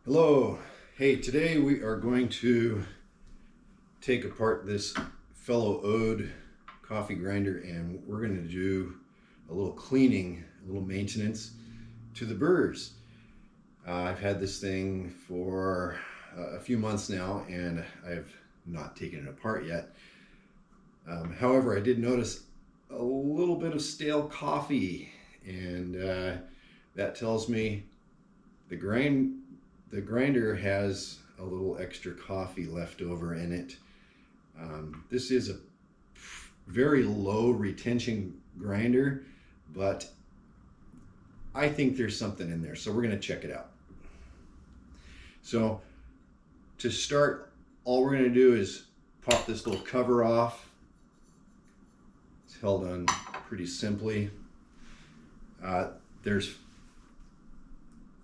Hello. Hey, today we are going to take apart this fellow Ode coffee grinder and we're going to do a little cleaning, a little maintenance to the burrs. I've had this thing for a few months now and I've not taken it apart yet. However, I did notice a little bit of stale coffee and that tells me the grinder has a little extra coffee left over in it. This is a very low retention grinder, but I think there's something in there, so we're going to check it out. So to start, all we're going to do is pop this little cover off. It's held on pretty simply. There's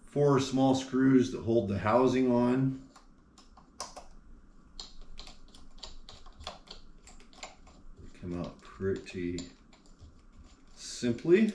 4 small screws that hold the housing on. They come out pretty simply.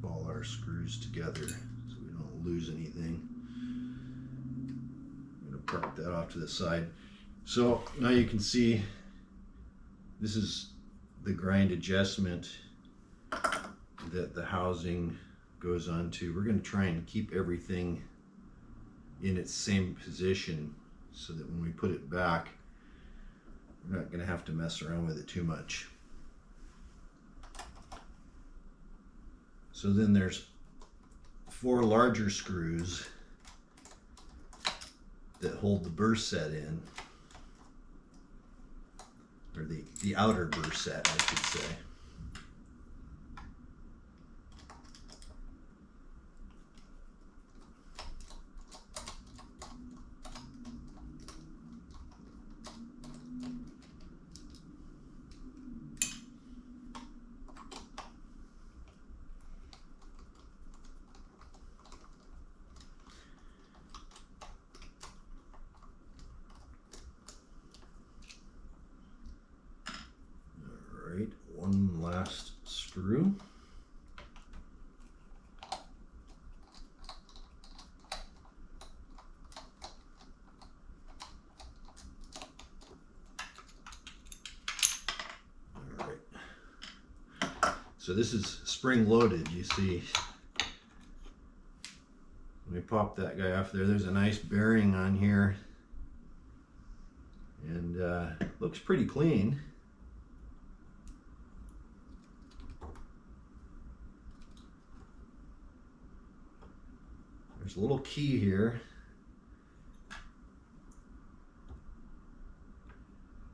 All our screws together so we don't lose anything. I'm going to park that off to the side. So now you can see this is the grind adjustment that the housing goes onto. We're going to try and keep everything in its same position so that when we put it back, we're not going to have to mess around with it too much. So then there's 4 larger screws that hold the burr set in, or the outer burr set, I should say. One last screw. All right. So this is spring loaded, you see. Let me pop that guy off there. There's a nice bearing on here. And looks pretty clean. There's a little key here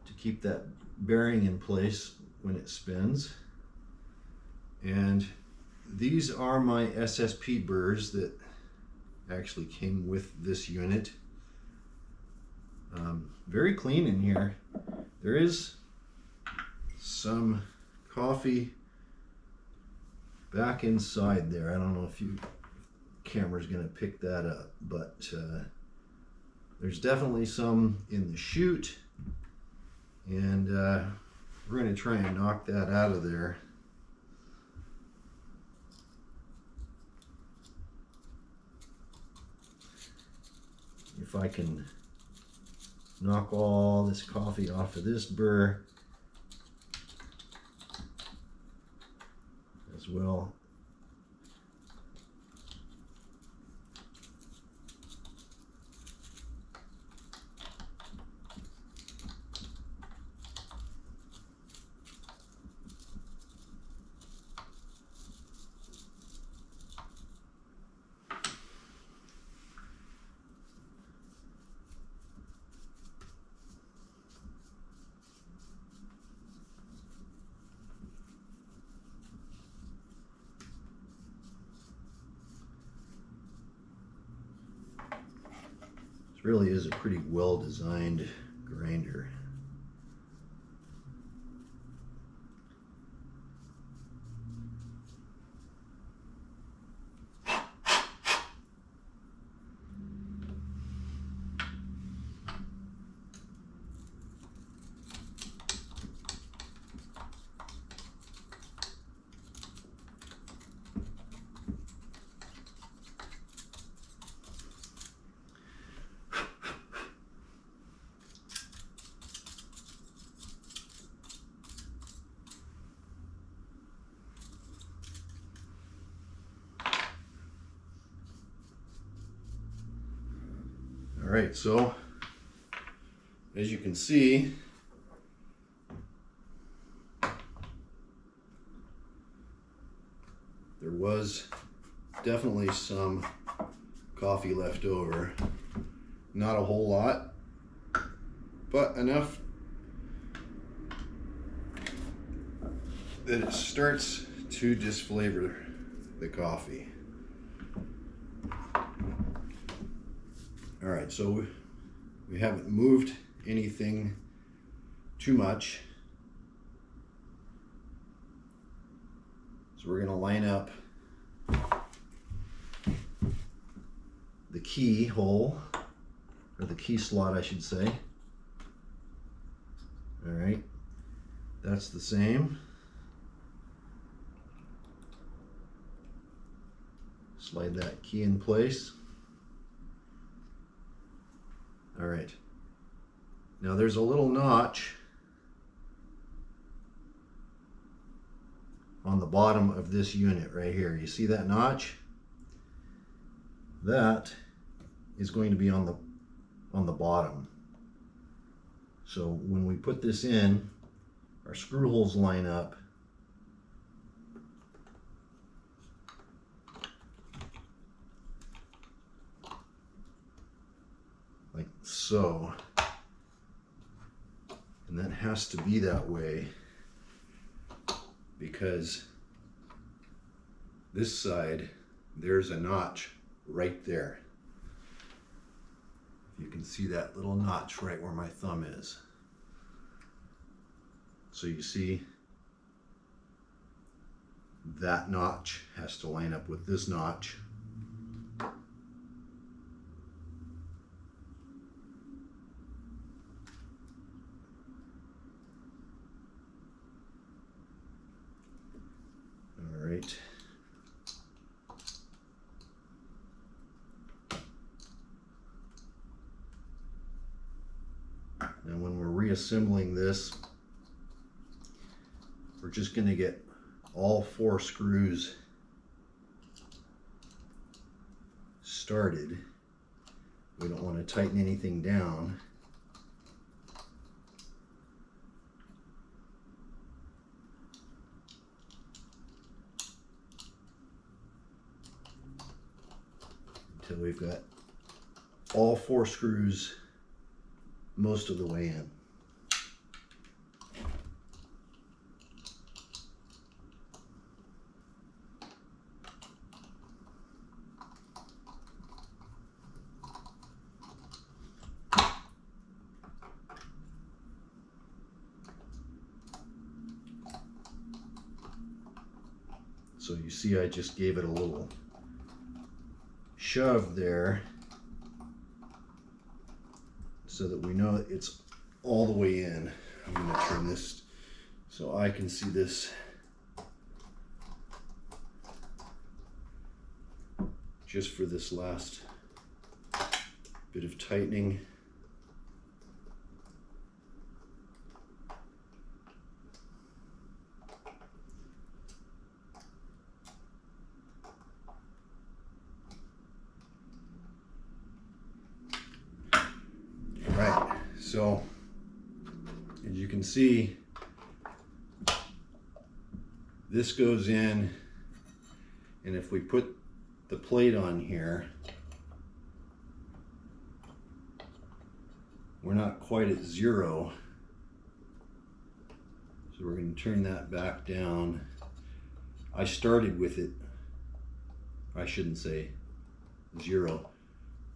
to keep that bearing in place when it spins. And these are my SSP burrs that actually came with this unit. Very clean in here. There is some coffee back inside there. I don't know if camera's going to pick that up, but there's definitely some in the chute, and we're going to try and knock that out of there. If I can knock all this coffee off of this burr as well. This really is a pretty well designed grinder. All right, so as you can see, there was definitely some coffee left over. Not a whole lot, but enough that it starts to disflavor the coffee. All right, so we haven't moved anything too much. So we're going to line up the key hole, or the key slot, I should say. All right, that's the same. Slide that key in place. All right, now there's a little notch on the bottom of this unit right here. You see that notch? That is going to be on the bottom. So when we put this in, our screw holes line up. Like so. And that has to be that way because this side, there's a notch right there. You can see that little notch right where my thumb is. So you see that notch has to line up with this notch. All right. And when we're reassembling this, we're just going to get all 4 screws started. We don't want to tighten anything down. Until we've got all 4 screws most of the way in. So you see I just gave it a little shove there so that we know it's all the way in. I'm going to turn this so I can see this just for this last bit of tightening. So as you can see, this goes in, and if we put the plate on here, we're not quite at 0. So we're going to turn that back down. I started with it, I shouldn't say 0.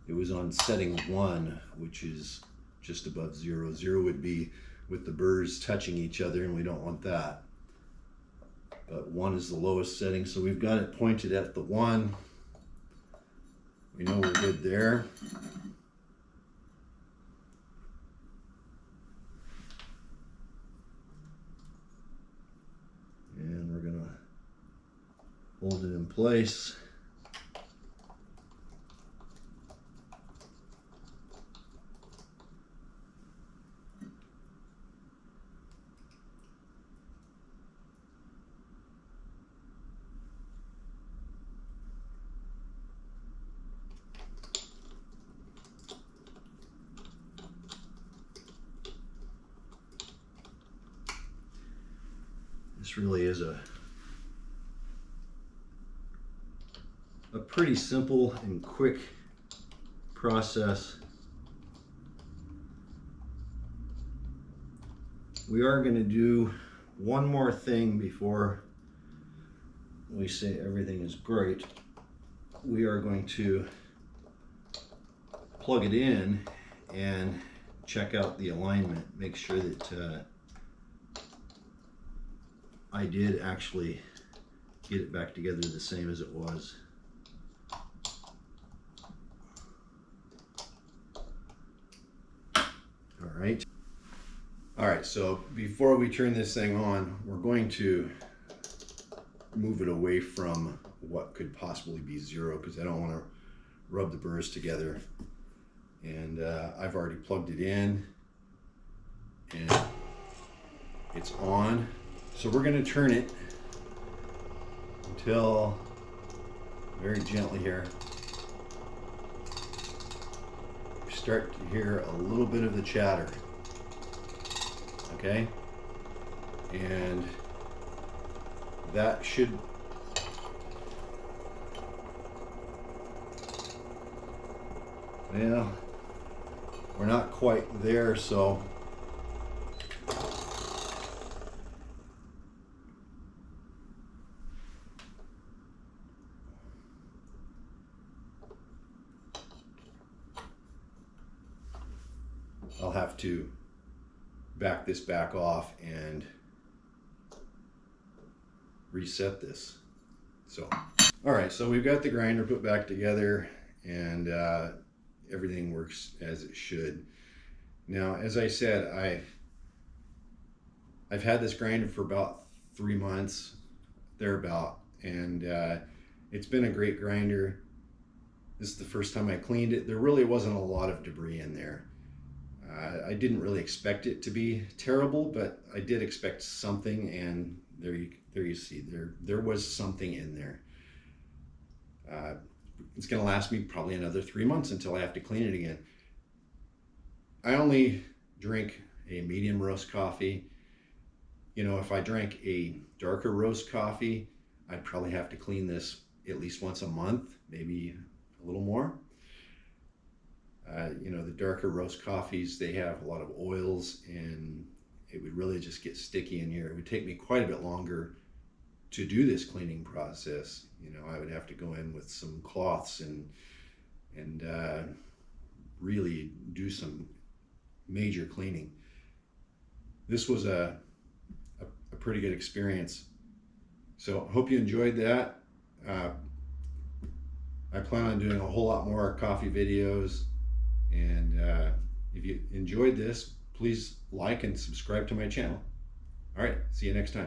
It was on setting 1, which is just above 0. 0 would be with the burrs touching each other, and we don't want that. But 1 is the lowest setting, so we've got it pointed at the 1. We know we're good there. And we're gonna hold it in place. This really is a pretty simple and quick process. We are going to do one more thing before we say everything is great. We are going to plug it in and check out the alignment, make sure that I did actually get it back together the same as it was. All right, so before we turn this thing on, we're going to move it away from what could possibly be 0, because I don't want to rub the burrs together. And I've already plugged it in and it's on. So we're going to turn it until, very gently here, we start to hear a little bit of the chatter. Okay? And that should, well, we're not quite there, so I'll have to back this back off and reset this. So, all right, so we've got the grinder put back together, and everything works as it should. Now, as I said, I've had this grinder for about 3 months, thereabout, and it's been a great grinder. This is the first time I cleaned it. There really wasn't a lot of debris in there. I didn't really expect it to be terrible, but I did expect something, and there you see, there was something in there. It's going to last me probably another 3 months until I have to clean it again. I only drink a medium roast coffee. You know, if I drank a darker roast coffee, I'd probably have to clean this at least once a month, maybe a little more. You know, the darker roast coffees, they have a lot of oils, and it would really just get sticky in here. It would take me quite a bit longer to do this cleaning process. You know, I would have to go in with some cloths and really do some major cleaning. This was a pretty good experience. So I hope you enjoyed that. I plan on doing a whole lot more coffee videos. And if you enjoyed this, please like and subscribe to my channel. All right, see you next time.